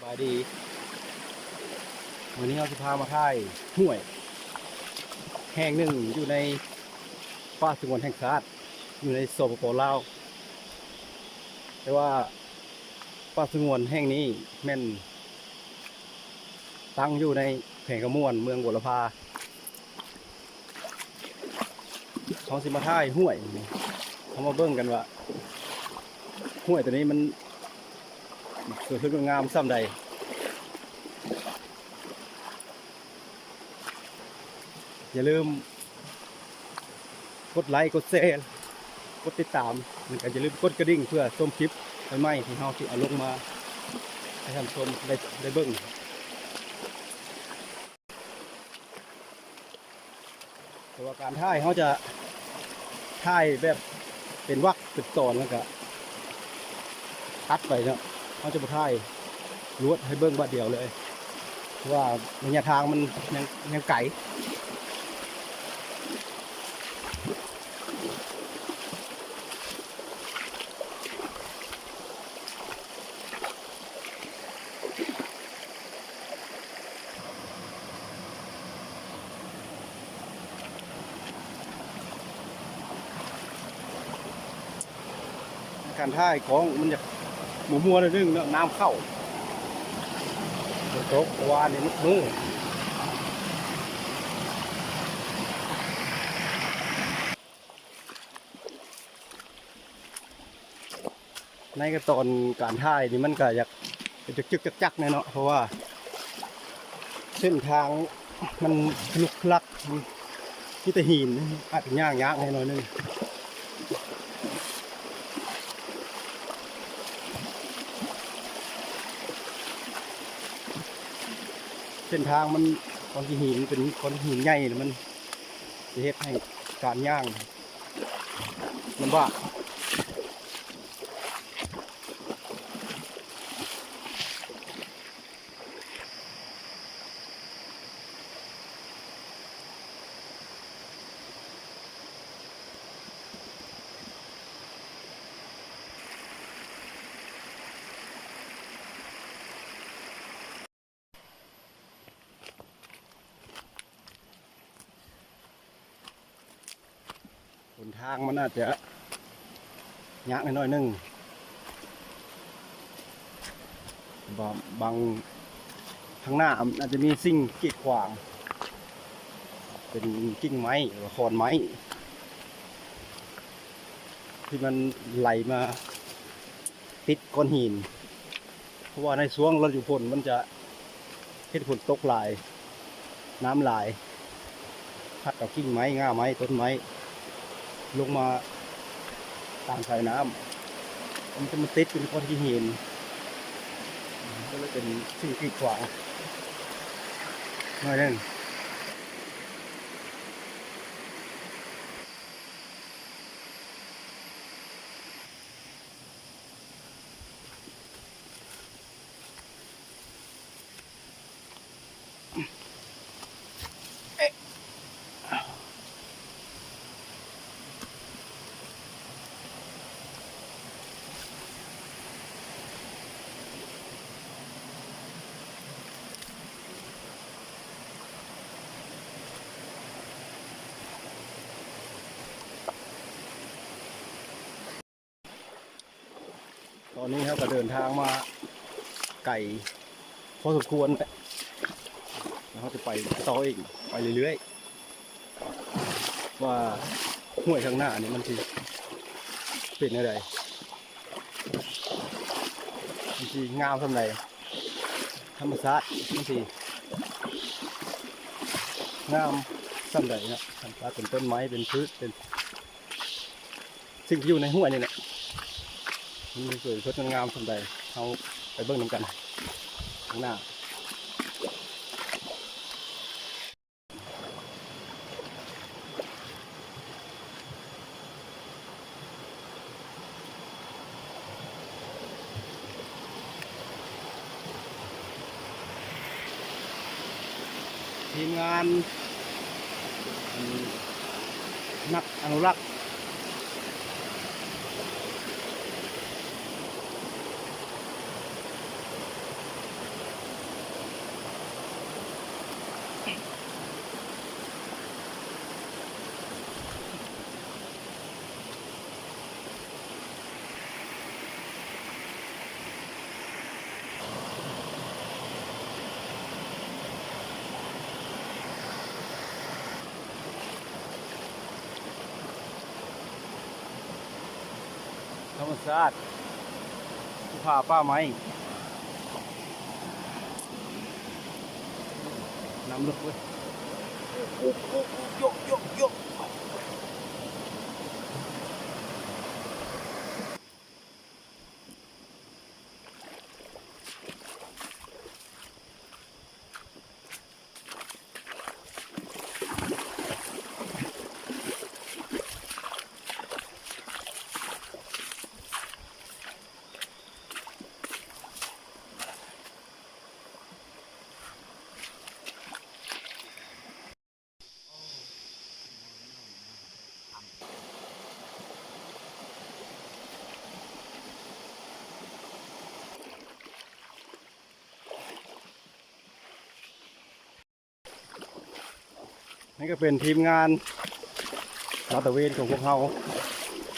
บายดีวันนี้เราจะพามาถ่ายห้วยแห่งหนึ่งอยู่ในป่าสงวนแห่งชาติอยู่ในสปป.ลาวแต่ว่าป่าสงวนแห่งนี้แม่นตั้งอยู่ในแขวงกระมวลเมืองบัวลำพาเขาสิมาถ่ายห้วยเขามาเบิ่งกันว่าห้วยตัวนี้มันสวยงดงามซ้ำใดอย่าลืมกดไลค์กดแชร์กดติดตามแล้วก็อย่าลืมกดกระดิ่งเพื่อชมคลิปใหม่ๆที่เราที่เอาลงมาให้ท่านชมได้เบิ่งแต่ว่าการถ่ายเขาจะถ่ายแบบเป็นวรรคเป็นตอนแล้วก็ตัดไปเนาะเขาจะมาถ่ายรวดให้เบิ่งบัดเดียวเลยเพราะว่าระยะทางมันยังไกลการถ่ายของมันจะมัวๆนิดนึงเนาะน้ำเข้าฝนตกวานนี่มือในกระตอนการถ่ายนี่มันก็อยากจะจักๆเนาะเพราะว่าเส้นทางมันลุกลักที่แต่หินอาจจะยากหน่อยนึงเส้นทางมันก้อนหินเป็นก้อนหินใหญ่มันจะเฮ็ดให้การย่างลำบากหนทางมันอาจจะยากหน่อยนึงบางข้างหน้าอาจจะมีสิ่งกีดขวางเป็นกิ่งไม้หรือขอนไม้ที่มันไหลมาติดก้อนหินเพราะว่าในช่วงฤดูฝนมันจะเฮ็ดฝนตกหลายน้ำหลายพัดกับกิ่งไม้ง่าไม้ต้นไม้ลงมาตามสายน้ำมันจะมาติดเป็นก้อนหินก็เลยเป็นสิ่งกีดขวางหน่อยนึงตอนนี้ครับก็เดินทางมาไก่พอสมควรแล้วเขาจะไปต่ออีกไปเรื่อยๆว่าห้วยข้างหน้านี่มันจะเป็นอะไรมันจะงามทำไรธรรมชาติมันจะงามทำไรนะธรรมชาติเป็นต้นไม้เป็นพืชเป็นสิ่งที่อยู่ในห้วยนี่แหละมันสวยสดงามสมใดเอาไปเบิ่งนำกันข้างหน้าทีมงานนักอนุรักษ์ เ ชาติภูผาป้าไม้น้ำลึกเว้ยโอ้โหโยกโยกโยกนี่ก็เป็นทีมงานลาดตระเวนของพวกเรา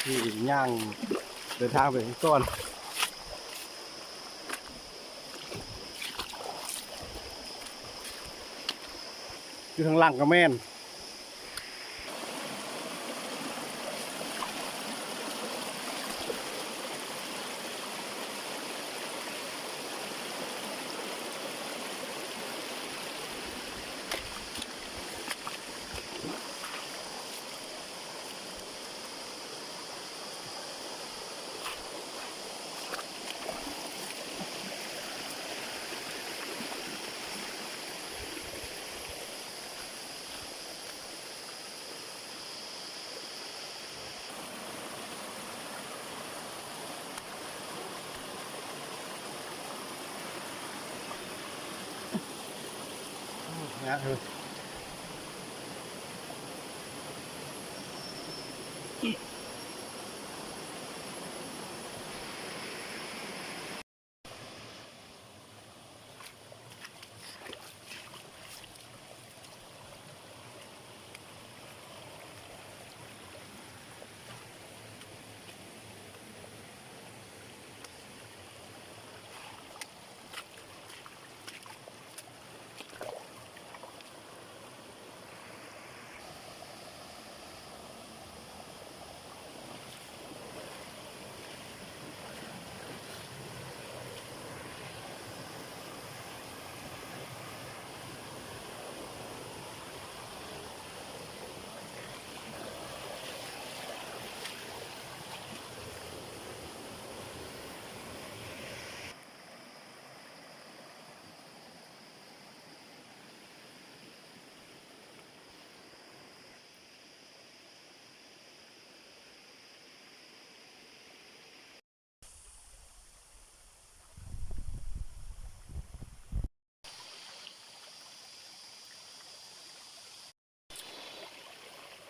ที่ย่างเดินทางไปก่อนอยู่ทางหลังกับแม่นนะเออ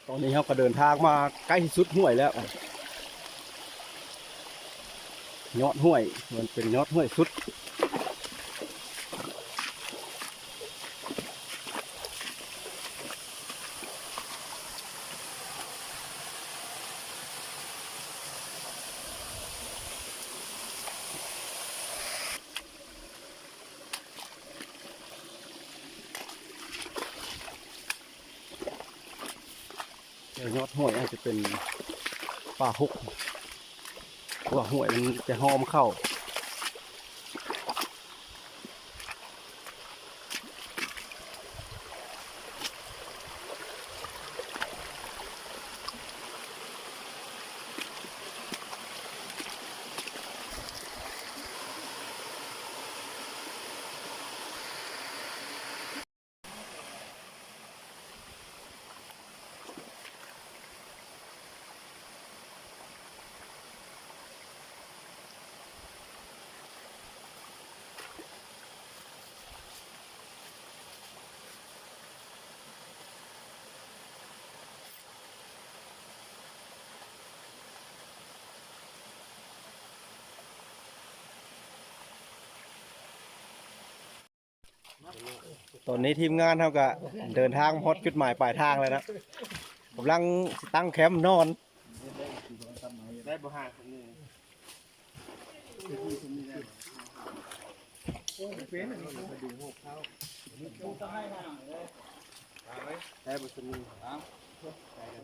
ตอนนี้เราก็เดินทางมาใกล้ที่สุดห้วยแล้วยอดห้วยมันเป็นยอดห้วยสุดยอดห้วยอาจจะเป็นป่าหกว่าห้วยมันจะหอมเข้าตอนนี้ทีมงานเท่ากับเดินทางฮอดจุดหมายปลายทางแล้วนะกำลังตั้งแคมป์นอนได้บ่ห่างคนนี้ได้บ่สนิท